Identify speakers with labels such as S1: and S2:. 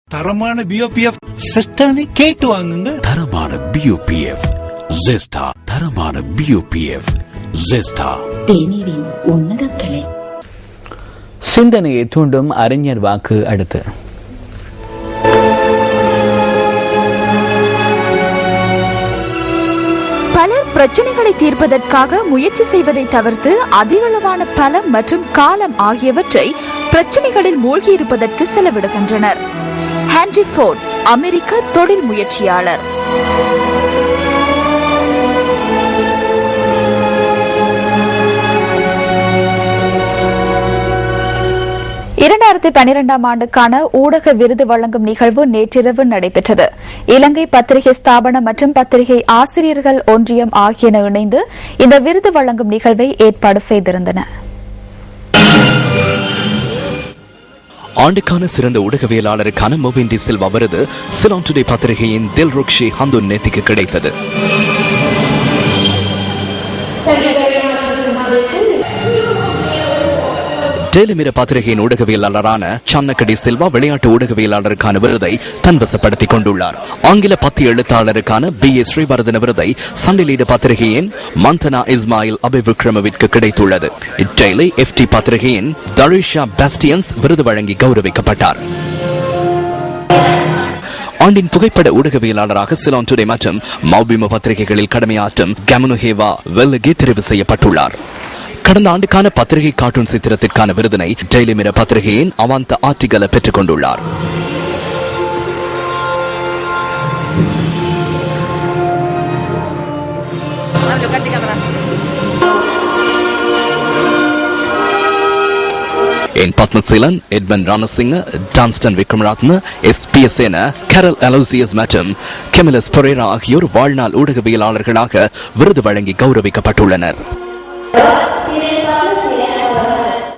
S1: தரமான பிஓபிஎஃப் சிஸ்டனை கேட்டு வாங்குங்க.
S2: தரமான பிஓபிஎஃப் ஜெஸ்டா. தரமான பிஓபிஎஃப் ஜெஸ்டா.
S3: தேநீரின் உன்னத கிளை.
S4: சிந்தனையை தூண்டும் அறிஞர் வாக்கு அடுத்து.
S5: பலர் பிரச்சனைகளை தீர்ப்பதற்காக முயற்சி செய்வதை தவிர்த்து அதிகளவான பலம் மற்றும் காலம் ஆகியவற்றை பிரச்சனைகளில் மூழ்கியிருப்பதற்கு செலவிடுகின்றனர். ஹென்றி ஃபோர்ட், அமெரிக்க தொழில் முயற்சியாளர். 2012 ஆண்டுக்கான ஊடக விருது வழங்கும் நிகழ்வு நேற்றிரவு நடைபெற்றது. இலங்கை பத்திரிகை ஸ்தாபனம் மற்றும் பத்திரிகை ஆசிரியர்கள் ஒன்றியம் ஆகியன இணைந்து இந்த விருது வழங்கும் நிகழ்வை ஏற்பாடு செய்திருந்தன.
S6: ஆண்டுக்கான சிறந்த ஊடகவியலாளருக்கான மோவின் டி சில்வா விருது சிலோன் டுடே பத்திரிகையின் தில்ருக்ஷி ஹந்துன் நேத்திக்கு கிடைத்தது. டெய்லி மிரர் பத்திரிகையின் ஊடகவியலாளரான சன்னக்கடி சில்வா விளையாட்டு ஊடகவியலாளருக்கான விருதை தன்வசப்படுத்திக் கொண்டுள்ளார். ஆங்கில பத்தி எழுத்தாளருக்கான BA ஸ்ரீவர்தன விருதை சண்டே லீடர் பத்திரிகையின் மந்தனா இஸ்மாயில் அபிவிக்ரமவிற்கு கிடைத்துள்ளது. டெய்லி FT பத்திரிகையின் தரிஷா பாஸ்டியன்ஸ் விருது வழங்கி கௌரவிக்கப்பட்டார். ஆண்டின் புகைப்பட ஊடகவியலாளராக சிலோன் டுடே மற்றும் மௌபிம பத்திரிகைகளில் கடமையாற்றும் கமனுஹேவா வெல்லகி தெரிவு செய்யப்பட்டுள்ளார். கடந்த ஆண்டுக்கான பத்திரிகை கார்ட்டூன் சித்திரத்திற்கான விருதினை டெய்லி மிரர் பத்திரிகையின் அவாந்த ஆர்டிகலை பெற்றுக் கொண்டுள்ளார். என் பத்மசீலன், எட்மன் ராமசிங்க, டான்ஸ்டன் விக்ரமரத்ன, SPS என கேரல் அலோசியஸ் மற்றும் கெமிலஸ் பொரேரா ஆகியோர் வாழ்நாள் ஊடகவியலாளர்களாக விருது வழங்கி கௌரவிக்கப்பட்டுள்ளனர்.